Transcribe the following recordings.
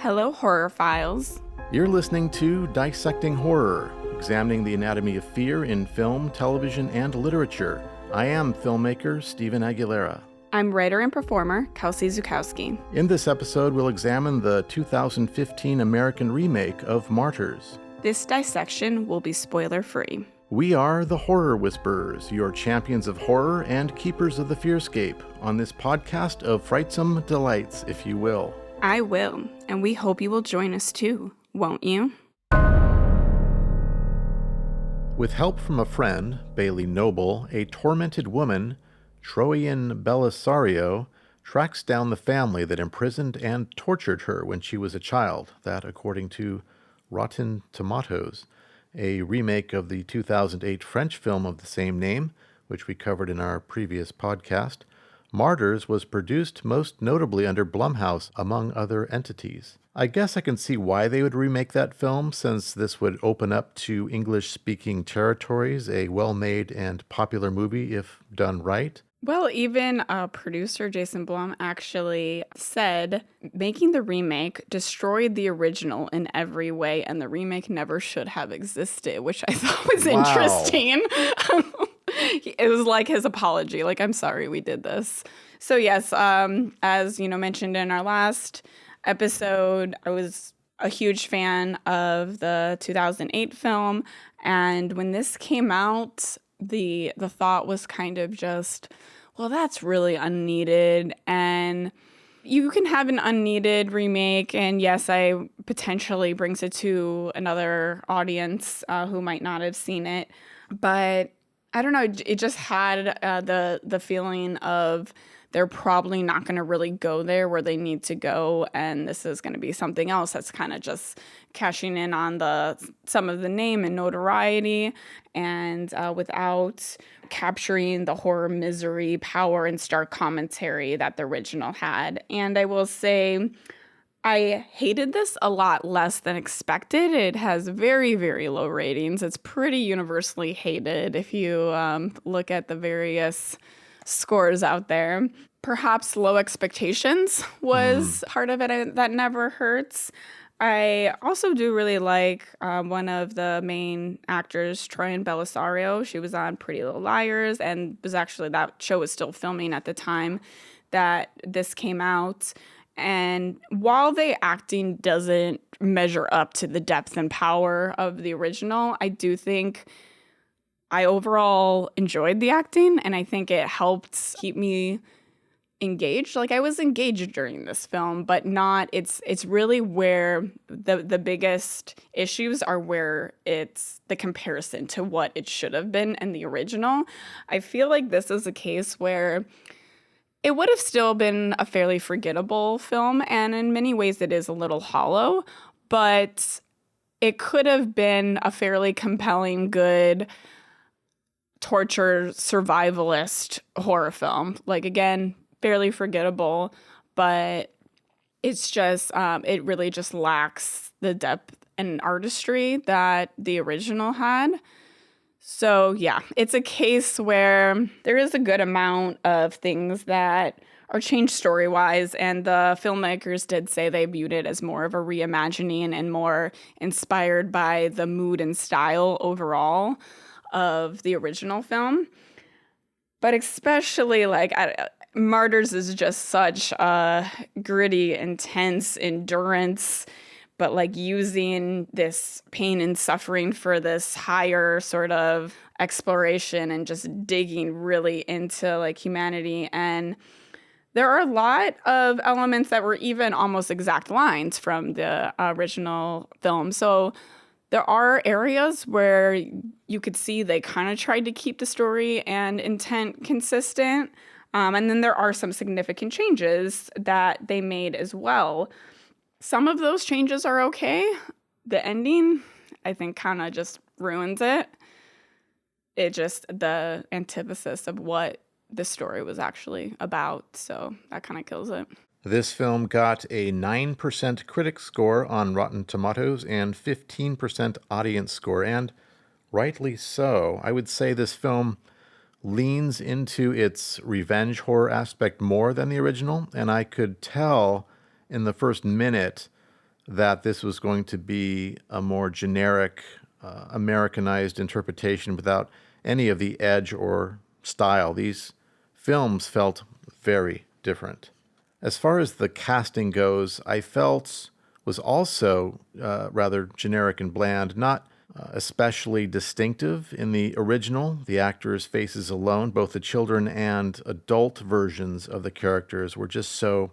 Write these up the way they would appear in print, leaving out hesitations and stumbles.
Hello, horrorphiles. You're listening to Dissecting Horror, examining the anatomy of fear in film, television, and literature. I am filmmaker Stephen Aguilera. I'm writer and performer Kelsey Zukowski. In this episode, we'll examine the 2015 American remake of Martyrs. This dissection will be spoiler-free. We are the Horror Whisperers, your champions of horror and keepers of the fearscape, on this podcast of frightsome delights, if you will. I will, and we hope you will join us too, won't you? With help from a friend, Bailey Noble, a tormented woman, Troian Bellisario, tracks down the family that imprisoned and tortured her when she was a child. That, according to Rotten Tomatoes, a remake of the 2008 French film of the same name, which we covered in our previous podcast. Martyrs was produced most notably under Blumhouse, among other entities. I guess I can see why they would remake that film, since this would open up to English-speaking territories a well-made and popular movie if done right. Well, even producer Jason Blum actually said making the remake destroyed the original in every way, and the remake never should have existed, which I thought was interesting. It was like his apology, like, I'm sorry we did this. So yes, as you know, mentioned in our last episode, I was a huge fan of the 2008 film, and when this came out, the thought was kind of just, well, that's really unneeded, and you can have an unneeded remake, and yes, I potentially brings it to another audience who might not have seen it, but I don't know, it just had the feeling of they're probably not going to really go there where they need to go, and this is going to be something else that's kind of just cashing in on some of the name and notoriety, and without capturing the horror, misery, power, and stark commentary that the original had. And I will say, I hated this a lot less than expected. It has very, very low ratings. It's pretty universally hated if you look at the various scores out there. Perhaps low expectations was part of it. That never hurts. I also do really like one of the main actors, Troian Bellisario. She was on Pretty Little Liars, and that show was still filming at the time that this came out. And while the acting doesn't measure up to the depth and power of the original, I do think I overall enjoyed the acting, and I think it helped keep me engaged. Like, I was engaged during this film, but not, it's really where the biggest issues are, where it's the comparison to what it should have been in the original. I feel like this is a case where it would have still been a fairly forgettable film, and in many ways it is a little hollow, but it could have been a fairly compelling, good torture survivalist horror film. Like, again, fairly forgettable, but it's just, it really just lacks the depth and artistry that the original had. So yeah, it's a case where there is a good amount of things that are changed story-wise, and the filmmakers did say they viewed it as more of a reimagining and more inspired by the mood and style overall of the original film. But especially, like, Martyrs is just such a gritty, intense endurance, but like using this pain and suffering for this higher sort of exploration and just digging really into like humanity. And there are a lot of elements that were even almost exact lines from the original film. So there are areas where you could see they kind of tried to keep the story and intent consistent. And then there are some significant changes that they made as well. Some of those changes are okay. The ending, I think, kind of just ruins it. It just, the antithesis of what the story was actually about. So that kind of kills it. This film got a 9% critic score on Rotten Tomatoes and 15% audience score, and rightly so. I would say this film leans into its revenge horror aspect more than the original, and I could tell in the first minute that this was going to be a more generic, Americanized interpretation without any of the edge or style. These films felt very different. As far as the casting goes, I felt was also rather generic and bland, not especially distinctive in the original. The actors' faces alone, both the children and adult versions of the characters, were just so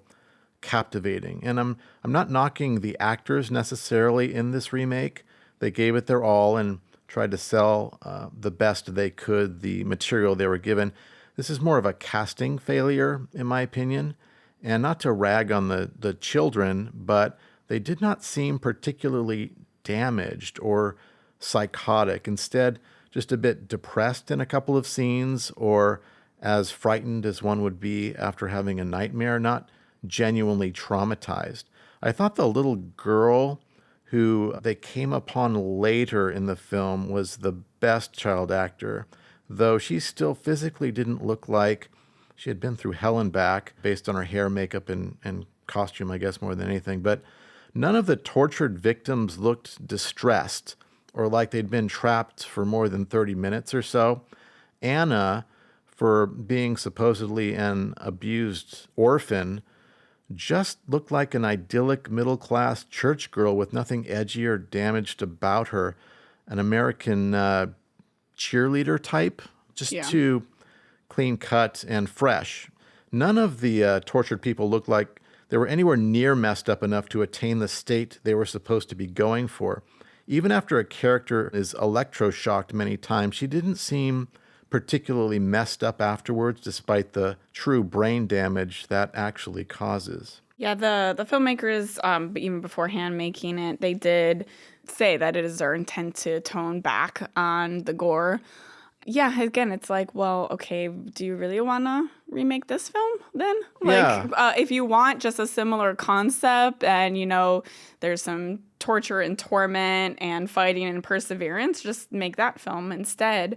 captivating. And I'm not knocking the actors necessarily in this remake. They gave it their all and tried to sell the best they could, the material they were given. This is more of a casting failure, in my opinion. And not to rag on the children, but they did not seem particularly damaged or psychotic. Instead, just a bit depressed in a couple of scenes, or as frightened as one would be after having a nightmare, not genuinely traumatized. I thought the little girl who they came upon later in the film was the best child actor, though she still physically didn't look like she had been through hell and back based on her hair, makeup, and costume, I guess, more than anything. But none of the tortured victims looked distressed or like they'd been trapped for more than 30 minutes or so. Anna, for being supposedly an abused orphan, just looked like an idyllic middle-class church girl with nothing edgy or damaged about her. An American cheerleader type, just too clean-cut and fresh. None of the tortured people looked like they were anywhere near messed up enough to attain the state they were supposed to be going for. Even after a character is electroshocked many times, she didn't seem particularly messed up afterwards, despite the true brain damage that actually causes. Yeah, the filmmakers, even beforehand making it, they did say that it is their intent to tone back on the gore. Yeah, again, it's like, well, okay, do you really want to remake this film then? If you want just a similar concept and, there's some torture and torment and fighting and perseverance, just make that film instead.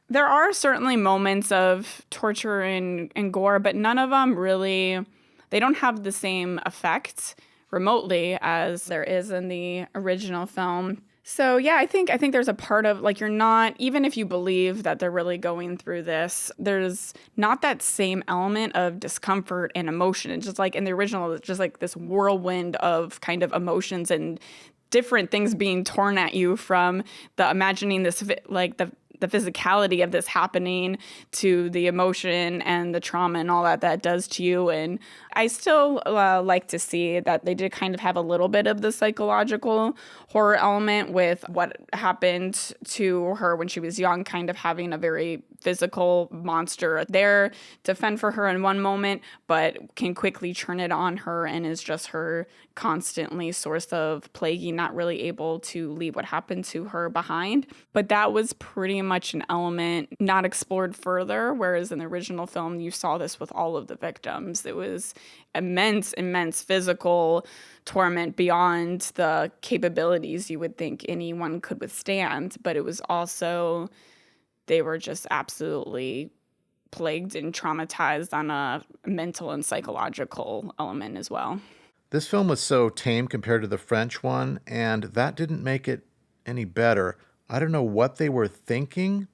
There are certainly moments of torture and gore, but none of them really, they don't have the same effect remotely as there is in the original film. So yeah, I think there's a part of, like, you're not, even if you believe that they're really going through this, there's not that same element of discomfort and emotion. It's just like in the original, it's just like this whirlwind of kind of emotions and different things being torn at you, from the imagining this, like the physicality of this happening to the emotion and the trauma and all that does to you. And I still like to see that they did kind of have a little bit of the psychological horror element with what happened to her when she was young, kind of having a very physical monster there to fend for her in one moment, but can quickly turn it on her and is just her constantly source of plaguing, not really able to leave what happened to her behind. But that was pretty much an element not explored further, whereas in the original film, you saw this with all of the victims. It was immense physical torment beyond the capabilities you would think anyone could withstand, but it was also, they were just absolutely plagued and traumatized on a mental and psychological element as well. This film was so tame compared to the French one, and that didn't make it any better. I don't know what they were thinking.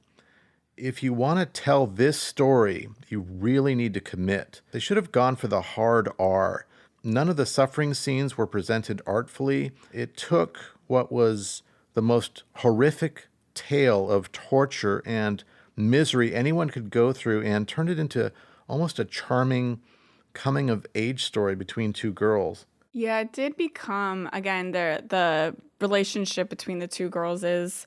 If you want to tell this story, you really need to commit. They should have gone for the hard R. None of the suffering scenes were presented artfully. It took what was the most horrific tale of torture and misery anyone could go through and turned it into almost a charming coming-of-age story between two girls. Yeah, it did become, again, the relationship between the two girls is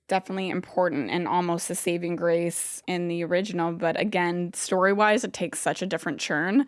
definitely important and almost a saving grace in the original. But again, story-wise, it takes such a different turn.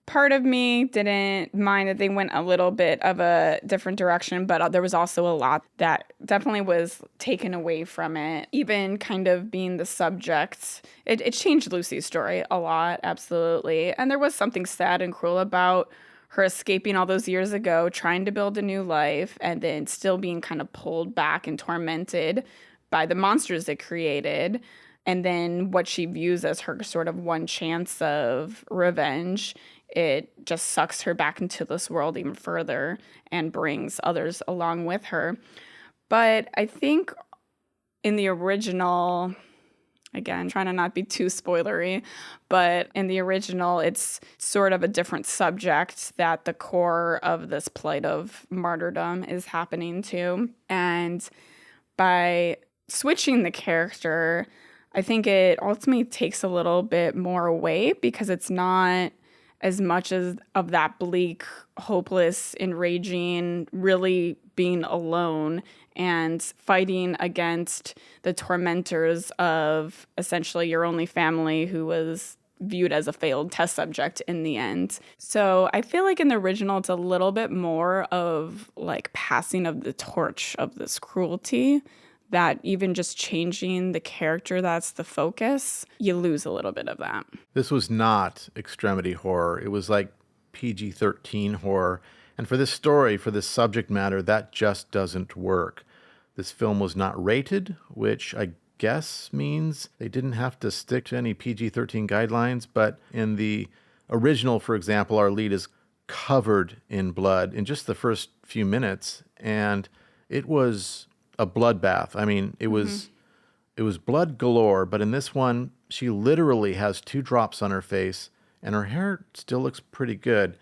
Part of me didn't mind that they went a little bit of a different direction, but there was also a lot that definitely was taken away from it. Even kind of being the subject, it changed Lucy's story a lot, absolutely. And there was something sad and cruel about her escaping all those years ago, trying to build a new life, and then still being kind of pulled back and tormented by the monsters it created. And then what she views as her sort of one chance of revenge it just sucks her back into this world even further and brings others along with her. But I think in the original, again, trying to not be too spoilery, but in the original, it's sort of a different subject that the core of this plight of martyrdom is happening to. And by switching the character, I think it ultimately takes a little bit more away because it's not as much as of that bleak, hopeless, enraging, really being alone and fighting against the tormentors of essentially your only family who was viewed as a failed test subject in the end. So I feel like in the original, it's a little bit more of like passing of the torch of this cruelty, that even just changing the character that's the focus, you lose a little bit of that. This was not extremity horror. It was like PG-13 horror. And for this story, for this subject matter, that just doesn't work. This film was not rated, which I guess means they didn't have to stick to any PG-13 guidelines. But in the original, for example, our lead is covered in blood in just the first few minutes. And it was a bloodbath. I mean, it was blood galore, but in this one, she literally has 2 drops on her face, and her hair still looks pretty good.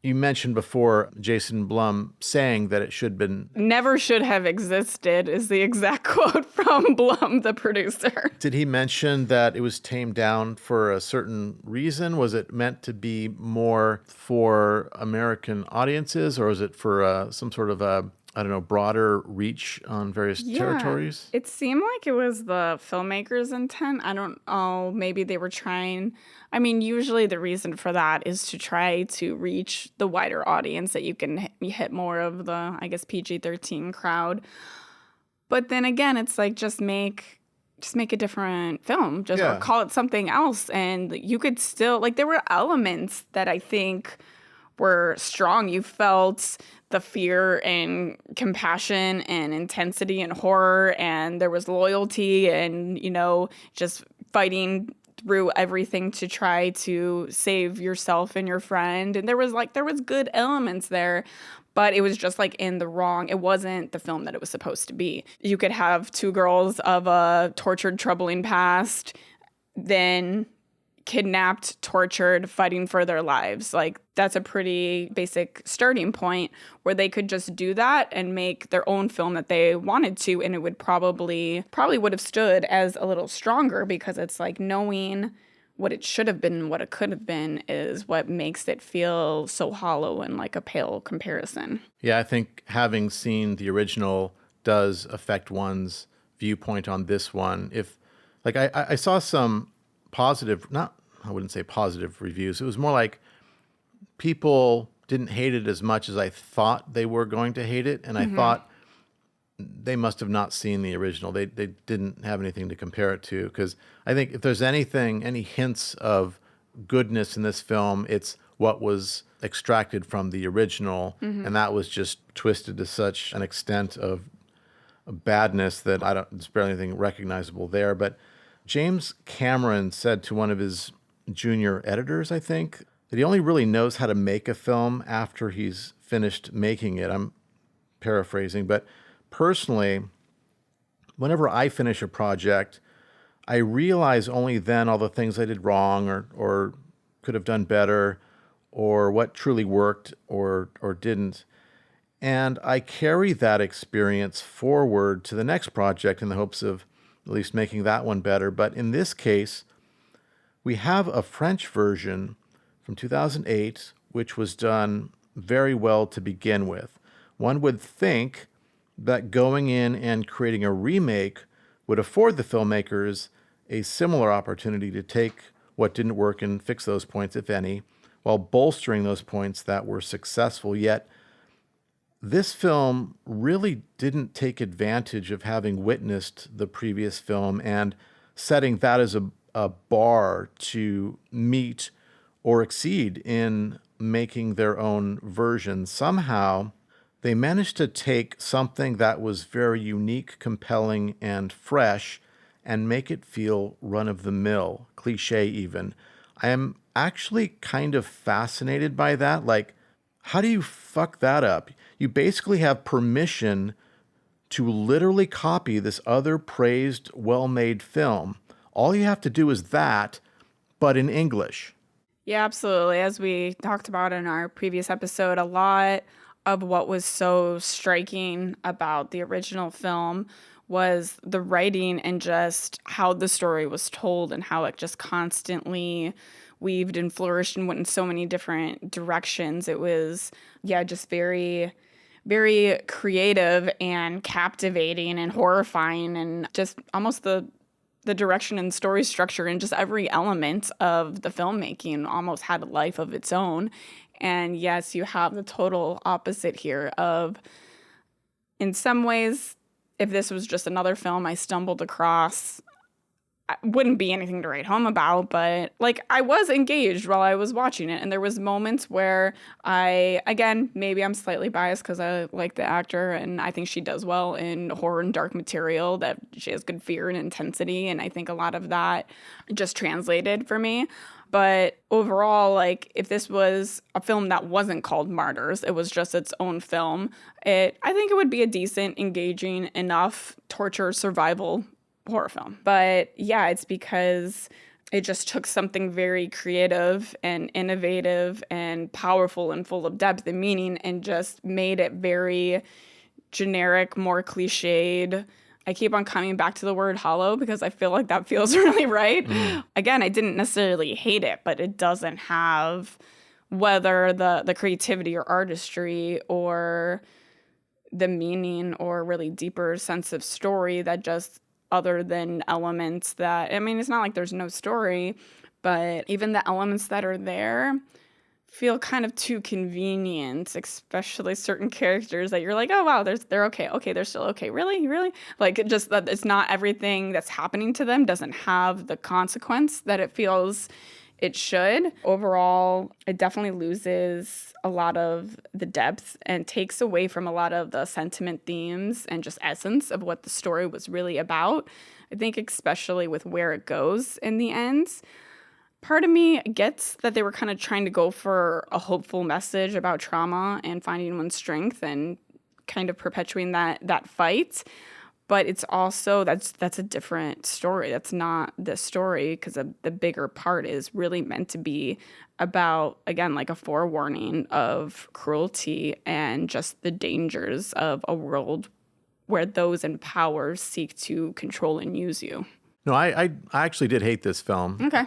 You mentioned before Jason Blum saying that it should have been... Never should have existed is the exact quote from Blum, the producer. Did he mention that it was tamed down for a certain reason? Was it meant to be more for American audiences, or was it for some sort of a broader reach on various territories? It seemed like it was the filmmaker's intent. I don't know. Maybe they were trying. I mean, usually the reason for that is to try to reach the wider audience that you can hit more of the, I guess, PG-13 crowd. But then again, it's like just make a different film, or call it something else. And you could still, like, there were elements that I think were strong. You felt the fear and compassion and intensity and horror, and there was loyalty and, just fighting through everything to try to save yourself and your friend. And there was good elements there, but it was just like it wasn't the film that it was supposed to be. You could have 2 girls of a tortured, troubling past, then kidnapped, tortured, fighting for their lives. Like, that's a pretty basic starting point where they could just do that and make their own film that they wanted to, and it would probably would have stood as a little stronger, because it's like knowing what it should have been and what it could have been is what makes it feel so hollow and like a pale comparison. Yeah, I think having seen the original does affect one's viewpoint on this one. If, like, I saw some I wouldn't say positive reviews. It was more like people didn't hate it as much as I thought they were going to hate it. And I thought they must have not seen the original. They didn't have anything to compare it to. Because I think if there's any hints of goodness in this film, it's what was extracted from the original. And that was just twisted to such an extent of badness that there's barely anything recognizable there. But James Cameron said to one of his junior editors, I think, that he only really knows how to make a film after he's finished making it. I'm paraphrasing, but personally, whenever I finish a project, I realize only then all the things I did wrong or could have done better, or what truly worked or didn't. And I carry that experience forward to the next project in the hopes of at least making that one better. But in this case, we have a French version from 2008, which was done very well to begin with. One would think that going in and creating a remake would afford the filmmakers a similar opportunity to take what didn't work and fix those points, if any, while bolstering those points that were successful. Yet this film really didn't take advantage of having witnessed the previous film and setting that as a bar to meet or exceed in making their own version. Somehow, they managed to take something that was very unique, compelling, and fresh and make it feel run-of-the-mill, cliche even. I am actually kind of fascinated by that. Like, how do you fuck that up? You basically have permission to literally copy this other praised, well-made film. All you have to do is that, but in English. Yeah, absolutely. As we talked about in our previous episode, a lot of what was so striking about the original film was the writing and just how the story was told and how it just constantly weaved and flourished and went in so many different directions. It was, yeah, just very, very creative and captivating and horrifying, and just almost the direction and story structure and just every element of the filmmaking almost had a life of its own. And yes, you have the total opposite here of, in some ways, if this was just another film I stumbled across, wouldn't be anything to write home about, but like I was engaged while I was watching it. And there was moments where again, maybe I'm slightly biased because I like the actor and I think she does well in horror and dark material, that she has good fear and intensity. And I think a lot of that just translated for me. But overall, like if this was a film that wasn't called Martyrs, it was just its own film, I think it would be a decent, engaging enough torture survival horror film. But yeah, it's because it just took something very creative and innovative and powerful and full of depth and meaning and just made it very generic, more cliched. I keep on coming back to the word hollow because I feel like that feels really right. Again, I didn't necessarily hate it, but it doesn't have whether the creativity or artistry or the meaning or really deeper sense of story that just, other than elements that, I mean, it's not like there's no story, but even the elements that are there feel kind of too convenient, especially certain characters that you're like, oh, wow, they're okay. Okay, they're still okay. Really? Like, just that it's not everything that's happening to them doesn't have the consequence that it feels it should. Overall, it definitely loses a lot of the depth and takes away from a lot of the sentiment themes and just essence of what the story was really about. I think especially with where it goes in the end. Part of me gets that they were kind of trying to go for a hopeful message about trauma and finding one's strength and kind of perpetuating that fight. But it's also, that's a different story. That's not the story, because the bigger part is really meant to be about, again, like a forewarning of cruelty and just the dangers of a world where those in power seek to control and use you. No, I actually did hate this film. Okay.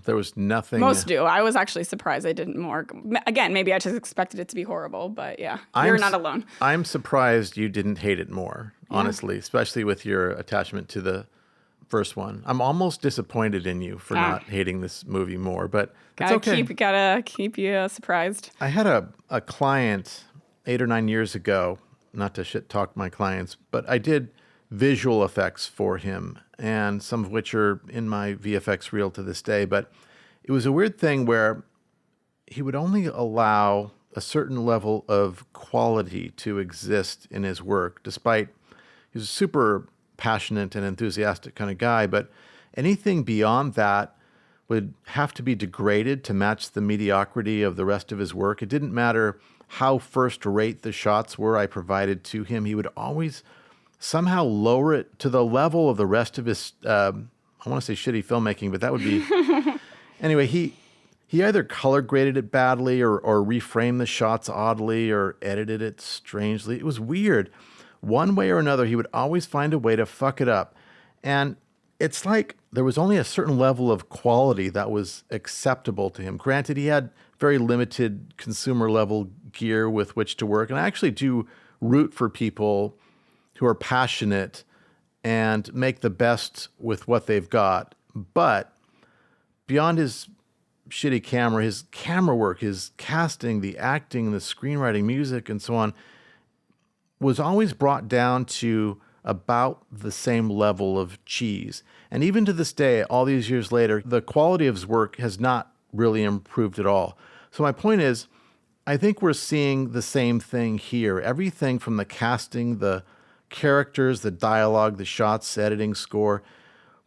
There was nothing. Most do. I was actually surprised I didn't more. Again, maybe I just expected it to be horrible, but yeah, you're not alone. I'm surprised you didn't hate it more, honestly, especially with your attachment to the first one. I'm almost disappointed in you for not hating this movie more, but that's okay. Gotta keep you surprised. I had a client 8 or 9 years ago, not to shit talk my clients, but I did visual effects for him, and some of which are in my VFX reel to this day. But it was a weird thing where he would only allow a certain level of quality to exist in his work, despite he was a super passionate and enthusiastic kind of guy. But anything beyond that would have to be degraded to match the mediocrity of the rest of his work. It didn't matter how first rate the shots were I provided to him. He would always somehow lower it to the level of the rest of his, I want to say shitty filmmaking, but that would be... Anyway, he either color graded it badly or reframed the shots oddly or edited it strangely. It was weird. One way or another, he would always find a way to fuck it up. And it's like there was only a certain level of quality that was acceptable to him. Granted, he had very limited consumer level gear with which to work. And I actually do root for people who are passionate and make the best with what they've got. But beyond his shitty camera, his camera work, his casting, the acting, the screenwriting, music, and so on, was always brought down to about the same level of cheese. And even to this day, all these years later, the quality of his work has not really improved at all. So my point is, I think we're seeing the same thing here. Everything from the casting, the characters, the dialogue, the shots, editing, score,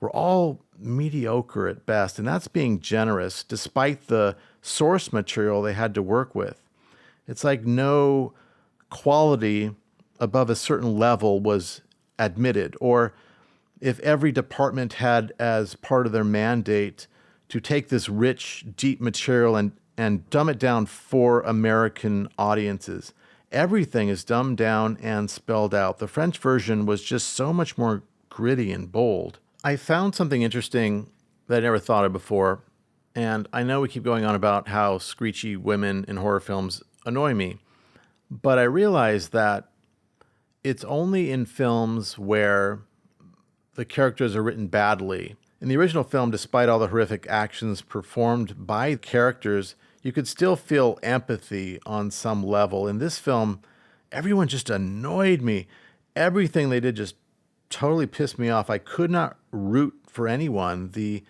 were all mediocre at best. And that's being generous, despite the source material they had to work with. It's like no quality above a certain level was admitted, or if every department had as part of their mandate to take this rich, deep material and dumb it down for American audiences. Everything is dumbed down and spelled out. The French version was just so much more gritty and bold. I found something interesting that I never thought of before, and I know we keep going on about how screechy women in horror films annoy me, but I realized that it's only in films where the characters are written badly. In the original film, despite all the horrific actions performed by characters, you could still feel empathy on some level. In this film, everyone just annoyed me. Everything they did just totally pissed me off. I could not root for anyone. The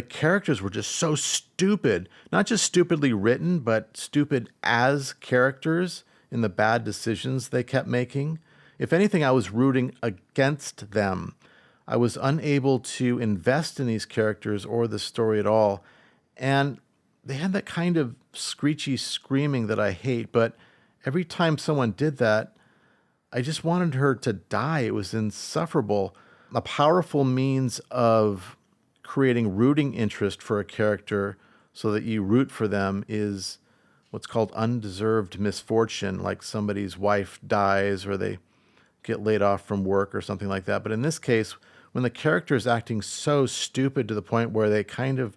characters were just so stupid. Not just stupidly written, but stupid as characters in the bad decisions they kept making. If anything, I was rooting against them. I was unable to invest in these characters or the story at all. And they had that kind of screechy screaming that I hate, but every time someone did that, I just wanted her to die. It was insufferable. A powerful means of creating rooting interest for a character so that you root for them is what's called undeserved misfortune, like somebody's wife dies or they get laid off from work or something like that. But in this case, when the character is acting so stupid to the point where they kind of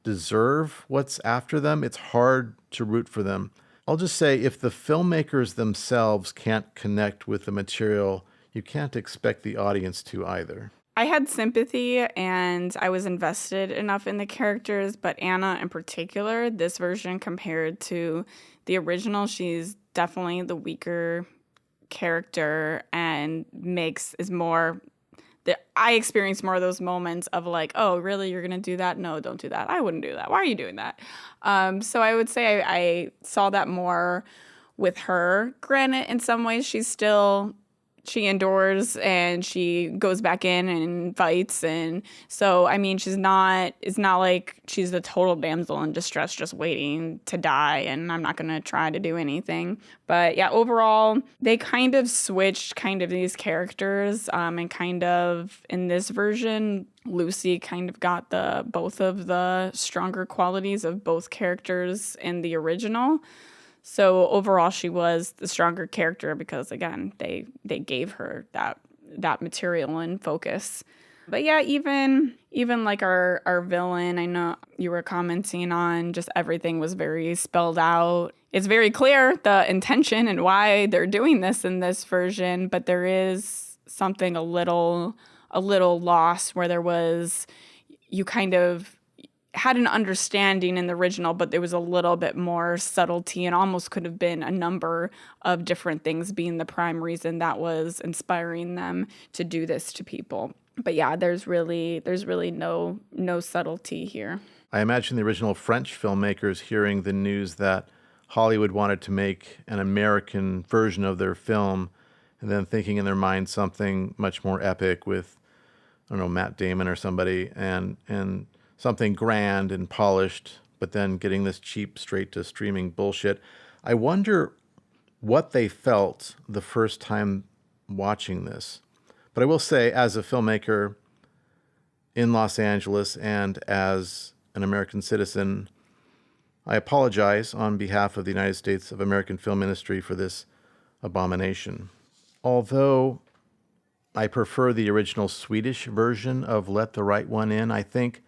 deserve what's after them, it's hard to root for them. I'll just say, if the filmmakers themselves can't connect with the material, you can't expect the audience to either. I had sympathy and I was invested enough in the characters, but Anna in particular, this version compared to the original, she's definitely the weaker character and is more... I experienced more of those moments of like, oh, really? You're going to do that? No, don't do that. I wouldn't do that. Why are you doing that? So I would say I saw that more with her. Granted, in some ways, she endures and she goes back in and fights. And so, I mean, it's not like she's the total damsel in distress just waiting to die and I'm not going to try to do anything. But yeah, overall, they kind of switched these characters and kind of in this version, Lucy kind of got both of the stronger qualities of both characters in the original. So overall, she was the stronger character because, again, they gave her that material and focus. But yeah, even like our villain, I know you were commenting on just everything was very spelled out. It's very clear the intention and why they're doing this in this version, but there is something a little lost where you kind of had an understanding in the original, but there was a little bit more subtlety and almost could have been a number of different things being the prime reason that was inspiring them to do this to people. But yeah, there's really no subtlety here. I imagine the original French filmmakers hearing the news that Hollywood wanted to make an American version of their film and then thinking in their mind something much more epic with, I don't know, Matt Damon or somebody and something grand and polished, but then getting this cheap straight to streaming bullshit. I wonder what they felt the first time watching this. But I will say, as a filmmaker in Los Angeles and as an American citizen, I apologize on behalf of the United States of American film industry for this abomination. Although I prefer the original Swedish version of Let the Right One In, I think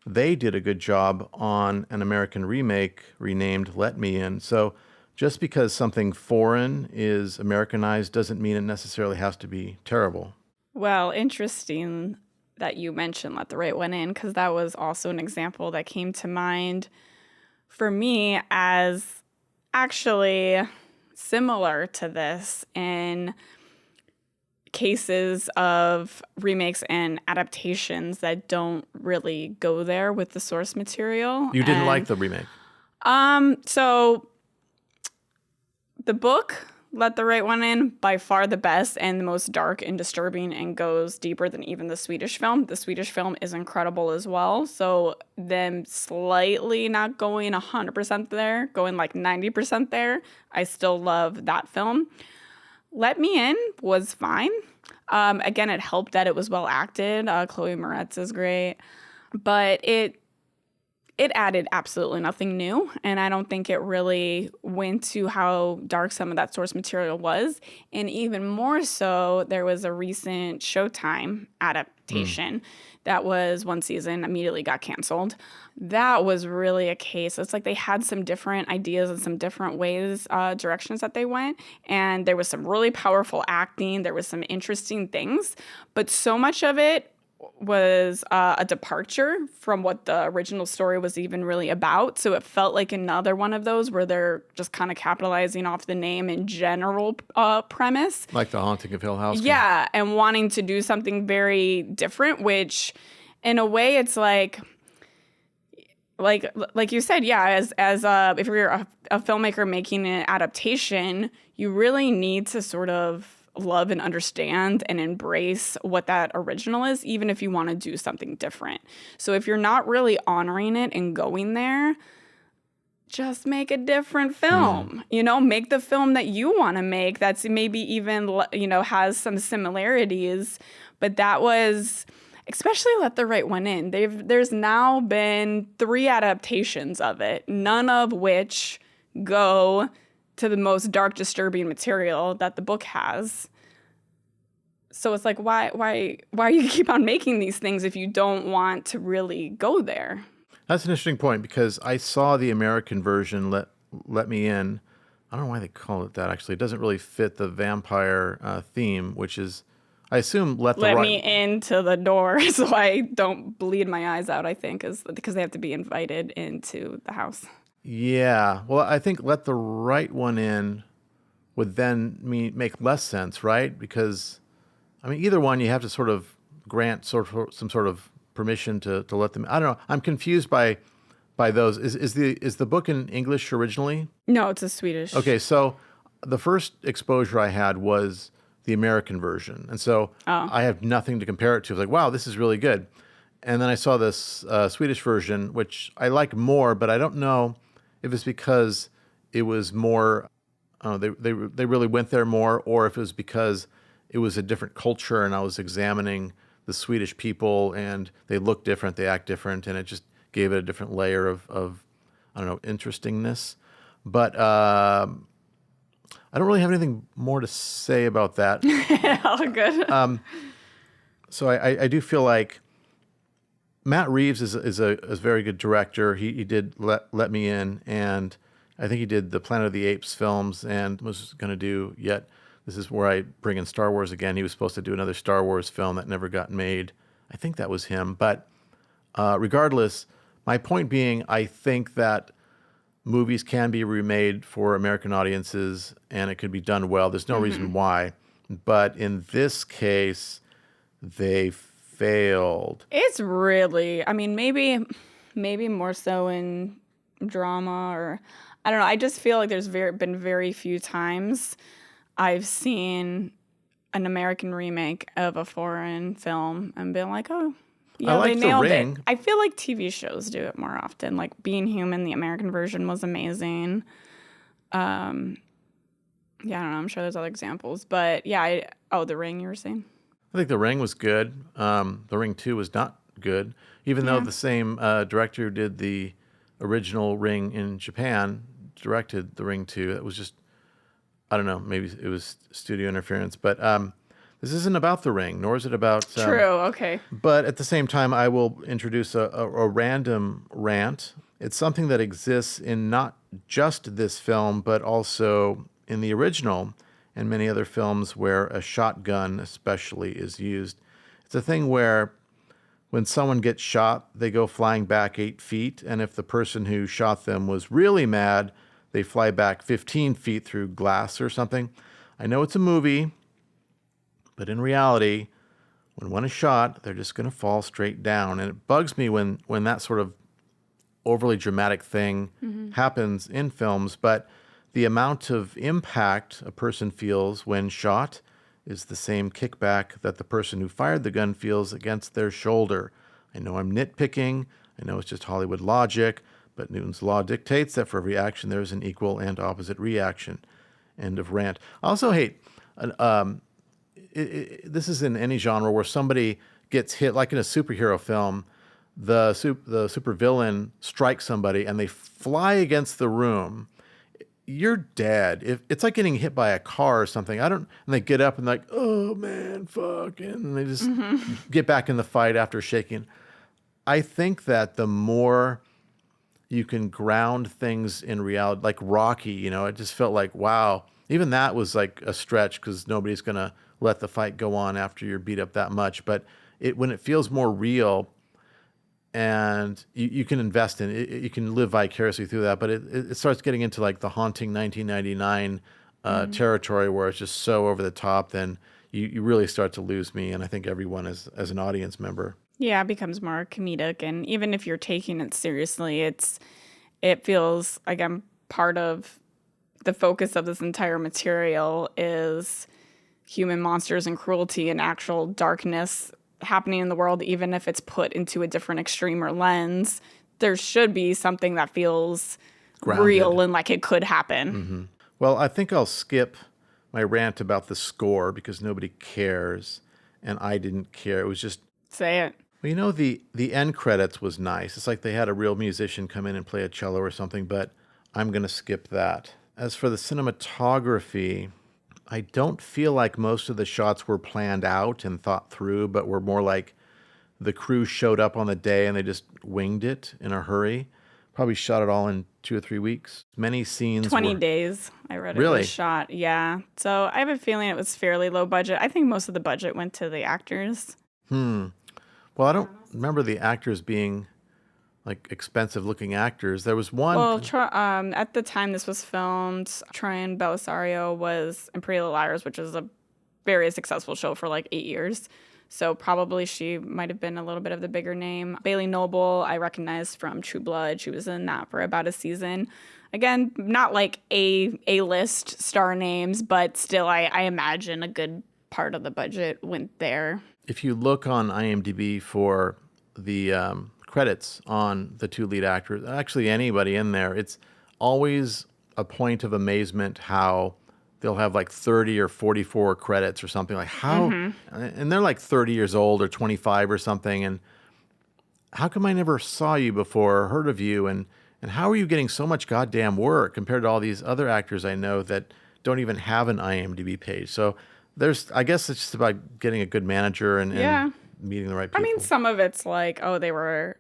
they did a good job on an American remake renamed Let Me In. So just because something foreign is Americanized doesn't mean it necessarily has to be terrible. Well, interesting that you mentioned Let the Right One In, because that was also an example that came to mind for me as actually similar to this in cases of remakes and adaptations that don't really go there with the source material. You didn't like the remake? So the book Let the Right One In, by far the best and the most dark and disturbing and goes deeper than even the Swedish film. The Swedish film is incredible as well. So them slightly not going 100% there, going like 90% there, I still love that film. Let Me In was fine. Again, it helped that it was well acted. Chloe Moretz is great. But it added absolutely nothing new, and I don't think it really went to how dark some of that source material was. And even more so, there was a recent Showtime adaptation that was one season, immediately got canceled. That was really a case. It's like they had some different ideas and some different ways, directions that they went, and there was some really powerful acting. There was some interesting things, but so much of it was a departure from what the original story was even really about. So it felt like another one of those where they're just kind of capitalizing off the name and general premise. Like The Haunting of Hill House? Yeah, and wanting to do something very different, which in a way it's like you said, yeah, as if you're a filmmaker making an adaptation, you really need to sort of love and understand and embrace what that original is, even if you want to do something different. So if you're not really honoring it and going there, just make a different film. Make the film that you want to make that's maybe even, has some similarities. But that was, especially Let the Right One In. There's now been 3 adaptations of it, none of which go to the most dark, disturbing material that the book has. So it's like, why you keep on making these things if you don't want to really go there? That's an interesting point, because I saw the American version, Let Me In. I don't know why they call it that, actually. It doesn't really fit the vampire theme, which is, I assume, Let Me into the door so I don't bleed my eyes out, I think, is because they have to be invited into the house. Yeah. Well, I think Let the Right One In would then make less sense, right? Because, I mean, either one, you have to sort of grant some sort of permission to let them. I don't know. I'm confused by those. Is the book in English originally? No, it's a Swedish. Okay, so the first exposure I had was the American version, and so I have nothing to compare it to. It's like, wow, this is really good. And then I saw this Swedish version, which I like more, but I don't know if it's because it was more, they really went there more, or if it was because it was a different culture and I was examining the Swedish people and they look different, they act different, and it just gave it a different layer of I don't know, interestingness. But I don't really have anything more to say about that. All good. So I do feel like Matt Reeves is a very good director. He did Let Me In, and I think he did the Planet of the Apes films, and was going to do yet. This is where I bring in Star Wars again. He was supposed to do another Star Wars film that never got made. I think that was him. But regardless, my point being, I think that movies can be remade for American audiences, and it could be done well. There's no reason why. But in this case, they failed. It's really, I mean, maybe more so in drama, or I don't know. I just feel like there's been very few times I've seen an American remake of a foreign film and been like, oh, yeah, they nailed it. I feel like TV shows do it more often. Like Being Human, the American version was amazing. Yeah, I don't know. I'm sure there's other examples, but yeah. The Ring, you were saying? I think The Ring was good. The Ring 2 was not good, even though the same director who did the original Ring in Japan directed The Ring 2. That was just, I don't know, maybe it was studio interference, but this isn't about The Ring, nor is it about... True, okay. But at the same time, I will introduce a random rant. It's something that exists in not just this film, but also in the original and many other films where a shotgun especially is used. It's a thing where when someone gets shot, they go flying back 8 feet, and if the person who shot them was really mad, they fly back 15 feet through glass or something. I know it's a movie, but in reality, when one is shot, they're just going to fall straight down. And it bugs me when that sort of overly dramatic thing happens in films. But The amount of impact a person feels when shot is the same kickback that the person who fired the gun feels against their shoulder. I know I'm nitpicking. I know it's just Hollywood logic, but Newton's law dictates that for every action there is an equal and opposite reaction. End of rant. I also hate, this is in any genre where somebody gets hit, like in a superhero film, the supervillain strikes somebody and they fly against the room. You're dead. If it's like getting hit by a car or something, and they get up and like, oh man, fuck, and they just get back in the fight after shaking. I think that the more you can ground things in reality, like Rocky, it just felt like, wow, even that was like a stretch because nobody's going to let the fight go on after you're beat up that much. But when it feels more real, and you can invest in it, you can live vicariously through that. But it starts getting into like the haunting 1999 territory where it's just so over the top, then you really start to lose me. And I think everyone as an audience member. Yeah, it becomes more comedic. And even if you're taking it seriously, it feels, again, part of the focus of this entire material is human monsters and cruelty and actual darkness happening in the world, even if it's put into a different extreme or lens. There should be something that feels grounded, real and like it could happen. Mm-hmm. Well, I think I'll skip my rant about the score because nobody cares, and I didn't care. It was just... Say it. Well, the end credits was nice. It's like they had a real musician come in and play a cello or something, but I'm going to skip that. As for the cinematography, I don't feel like most of the shots were planned out and thought through, but were more like the crew showed up on the day and they just winged it in a hurry. Probably shot it all in 2 or 3 weeks. Many scenes 20 days, I read it was shot. Yeah. So I have a feeling it was fairly low budget. I think most of the budget went to the actors. Well, I don't remember the actors being like expensive looking actors. There was one. Well, at the time this was filmed, Troian Bellisario was in Pretty Little Liars, which is a very successful show for like 8 years. So probably she might have been a little bit of the bigger name. Bailey Noble, I recognized from True Blood. She was in that for about a season. Again, not like A-list star names, but still I imagine a good part of the budget went there. If you look on IMDb for the credits on the 2 lead actors, actually anybody in there, it's always a point of amazement how they'll have like 30 or 44 credits or something. Like how, and they're like 30 years old or 25 or something, and how come I never saw you before or heard of you, and how are you getting so much goddamn work compared to all these other actors I know that don't even have an IMDb page? So I guess it's just about getting a good manager and meeting the right people. I mean, some of it's like, oh, they were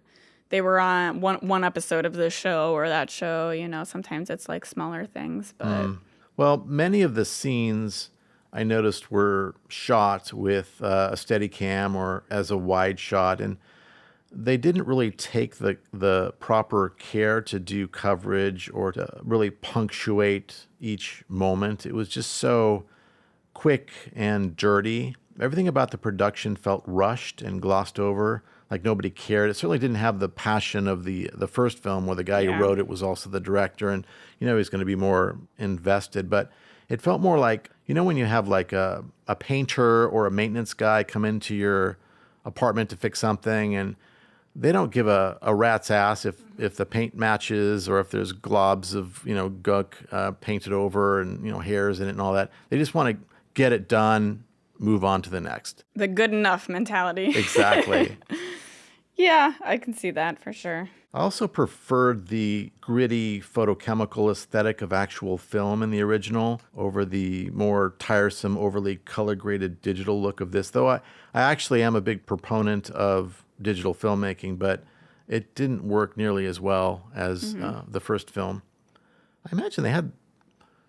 on one episode of this show or that show. Sometimes it's like smaller things. But well, many of the scenes I noticed were shot with a Steadicam or as a wide shot, and they didn't really take the proper care to do coverage or to really punctuate each moment. It was just so quick and dirty. Everything about the production felt rushed and glossed over, like nobody cared. It certainly didn't have the passion of the first film where the guy who wrote it was also the director, and he's going to be more invested. But it felt more like, when you have like a painter or a maintenance guy come into your apartment to fix something, and they don't give a rat's ass if the paint matches or if there's globs of gunk painted over and hairs in it and all that. They just want to get it done, move on to the next. The good enough mentality. Exactly. Yeah, I can see that for sure. I also preferred the gritty photochemical aesthetic of actual film in the original over the more tiresome, overly color-graded digital look of this, though I actually am a big proponent of digital filmmaking, but it didn't work nearly as well as the first film. I imagine they had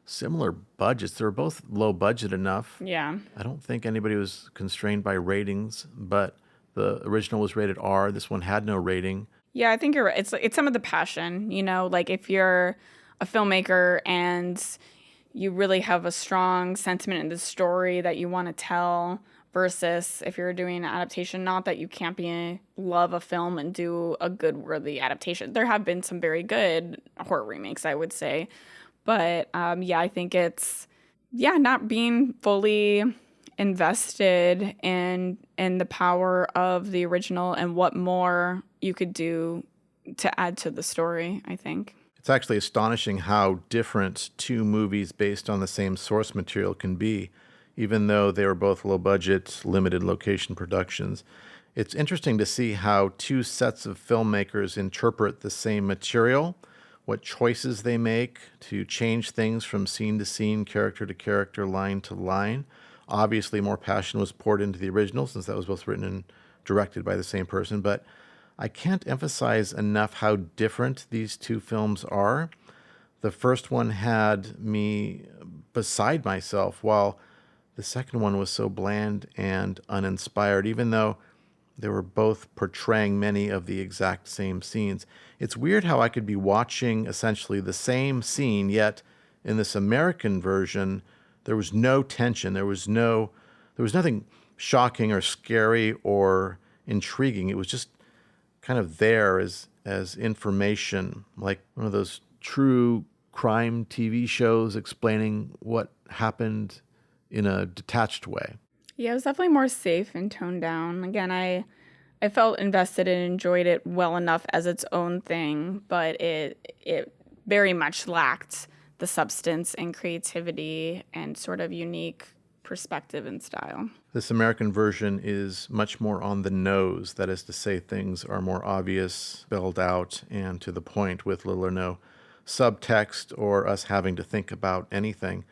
similar budgets. They were both low budget enough. Yeah. I don't think anybody was constrained by ratings, but the original was rated R. This one had no rating. Yeah, I think you're right. It's some of the passion, like if you're a filmmaker and you really have a strong sentiment in the story that you want to tell versus if you're doing an adaptation, not that you can't love a film and do a good, worthy adaptation. There have been some very good horror remakes, I would say. But yeah, I think it's not being fully invested in the power of the original and what more you could do to add to the story, I think. It's actually astonishing how different two movies based on the same source material can be, even though they were both low-budget, limited location productions. It's interesting to see how two sets of filmmakers interpret the same material, what choices they make to change things from scene to scene, character to character, line to line. Obviously, more passion was poured into the original since that was both written and directed by the same person, but I can't emphasize enough how different these two films are. The first one had me beside myself, while the second one was so bland and uninspired, even though they were both portraying many of the exact same scenes. It's weird how I could be watching essentially the same scene, yet in this American version, there was no tension. There was nothing shocking or scary or intriguing. It was just kind of there as information, like one of those true crime TV shows explaining what happened in a detached way. Yeah, it was definitely more safe and toned down. Again, I felt invested and enjoyed it well enough as its own thing, but it very much lacked the substance and creativity and sort of unique perspective and style. This American version is much more on the nose. That is to say, things are more obvious, spelled out, and to the point with little or no subtext or us having to think about anything.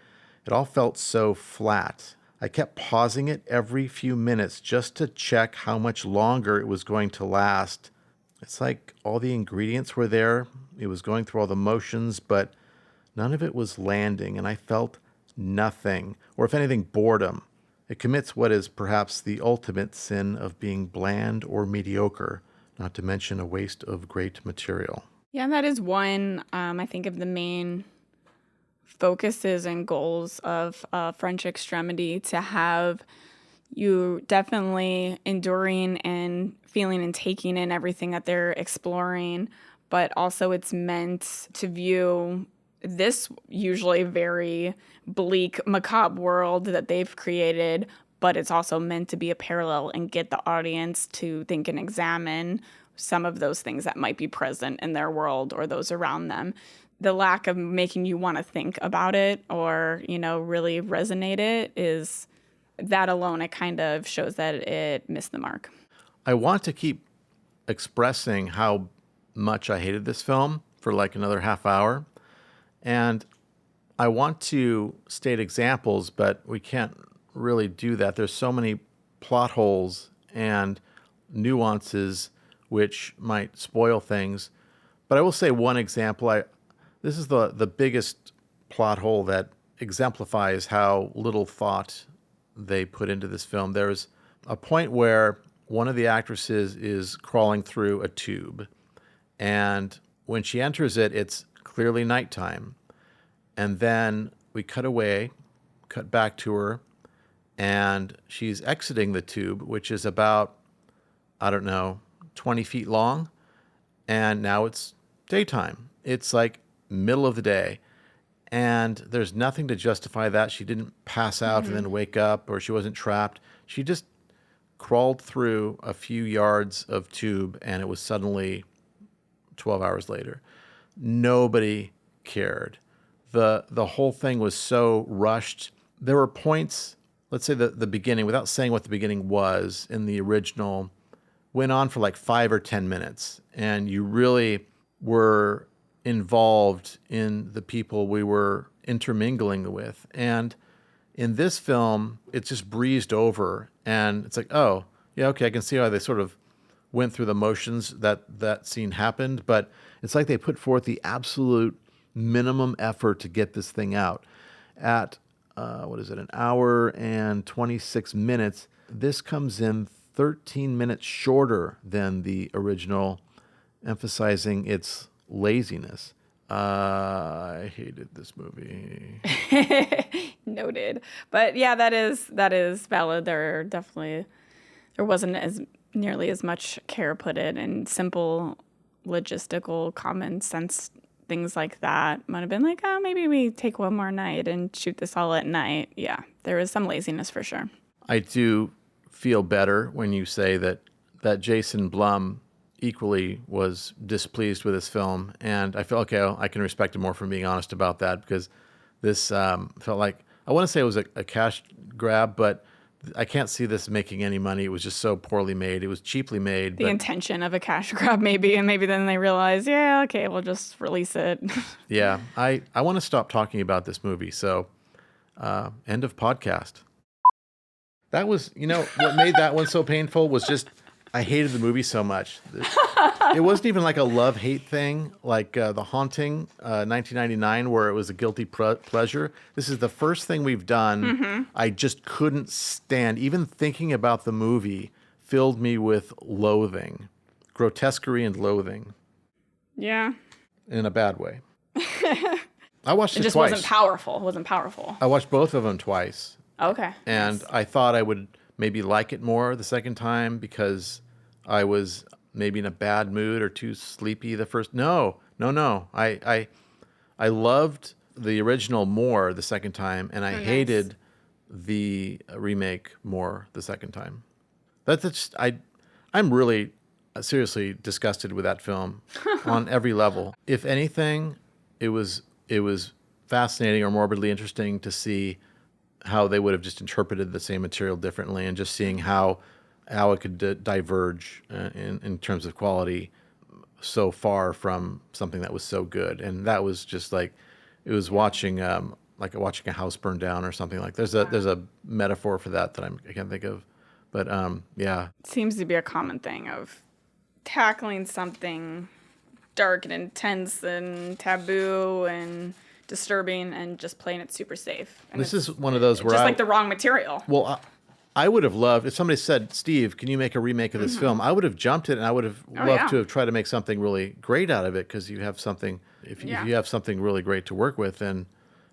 It all felt so flat. I kept pausing it every few minutes just to check how much longer it was going to last. It's like all the ingredients were there. It was going through all the motions, but none of it was landing, and I felt nothing, or if anything, boredom. It commits what is perhaps the ultimate sin of being bland or mediocre, not to mention a waste of great material. Yeah, that is one, I think, of the main focuses and goals of French Extremity, to have you definitely enduring and feeling and taking in everything that they're exploring, but also it's meant to view this usually very bleak, macabre world that they've created, but it's also meant to be a parallel and get the audience to think and examine some of those things that might be present in their world or those around them. The lack of making you want to think about it or, really resonate it is that alone, it kind of shows that it missed the mark. I want to keep expressing how much I hated this film for like another half hour. And I want to state examples, but we can't really do that. There's so many plot holes and nuances which might spoil things. But I will say one example. This is the biggest plot hole that exemplifies how little thought they put into this film. There's a point where one of the actresses is crawling through a tube. And when she enters it, it's clearly nighttime. And then we cut back to her, and she's exiting the tube, which is about, 20 feet long. And now it's daytime. It's like middle of the day. And there's nothing to justify that. She didn't pass out and then wake up, or she wasn't trapped. She just crawled through a few yards of tube, and it was suddenly 12 hours later. Nobody cared. The whole thing was so rushed. There were points, let's say the beginning, without saying what the beginning was in the original, went on for like 5 or 10 minutes. And you really were involved in the people we were intermingling with. And in this film, it's just breezed over. And it's like, oh, yeah, okay, I can see how they sort of went through the motions that scene happened. But it's like they put forth the absolute minimum effort to get this thing out. At, an hour and 26 minutes, this comes in 13 minutes shorter than the original, emphasizing its laziness. I hated this movie. Noted. But yeah, that is valid. There wasn't as nearly as much care put in, and simple logistical common sense things like that. Might have been like, oh, maybe we take one more night and shoot this all at night. Yeah, there is some laziness for sure. I do feel better when you say that Jason Blum equally was displeased with this film. And I feel, okay, I can respect him more for being honest about that, because this felt like, I want to say it was a cash grab, but I can't see this making any money. It was just so poorly made. It was cheaply made. The intention of a cash grab, maybe, and maybe then they realize, yeah, okay, we'll just release it. Yeah, I want to stop talking about this movie. So, end of podcast. That was, what made that one so painful was just, I hated the movie so much. It wasn't even like a love-hate thing, like The Haunting, 1999, where it was a guilty pleasure. This is the first thing we've done. Mm-hmm. I just couldn't stand. Even thinking about the movie filled me with loathing, grotesquerie and loathing. Yeah. In a bad way. I watched it just twice. Wasn't powerful. It wasn't powerful. I watched both of them twice. Okay. And nice. I thought I would maybe like it more the second time because I was maybe in a bad mood or too sleepy the first. No. I loved the original more the second time, and I hated the remake more the second time. I'm really seriously disgusted with that film on every level. If anything, it was fascinating or morbidly interesting to see how they would have just interpreted the same material differently, and just seeing how it could diverge in terms of quality so far from something that was so good. And that was just like, it was watching watching a house burn down or something like. There's a metaphor for that I can't think of, but yeah. It seems to be a common thing of tackling something dark and intense and taboo and disturbing and just playing it super safe. And this is one of those where just like the wrong material. Well, I would have loved if somebody said, "Steve, can you make a remake of this film?" I would have jumped it, and I would have loved to have tried to make something really great out of it, because you have something. If you have something really great to work with, then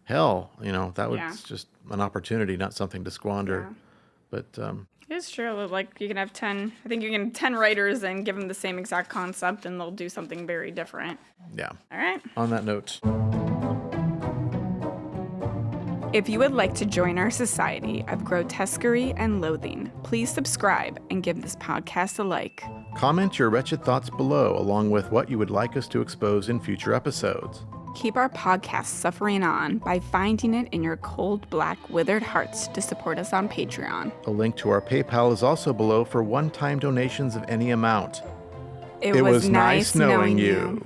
hell, that was just an opportunity, not something to squander. Yeah. But it's true. Like, you can have 10. I think you can have 10 writers and give them the same exact concept, and they'll do something very different. Yeah. All right. On that note. If you would like to join our society of grotesquerie and loathing, please subscribe and give this podcast a like. Comment your wretched thoughts below, along with what you would like us to expose in future episodes. Keep our podcast suffering on by finding it in your cold, black, withered hearts to support us on Patreon. A link to our PayPal is also below for one-time donations of any amount. It was nice knowing you.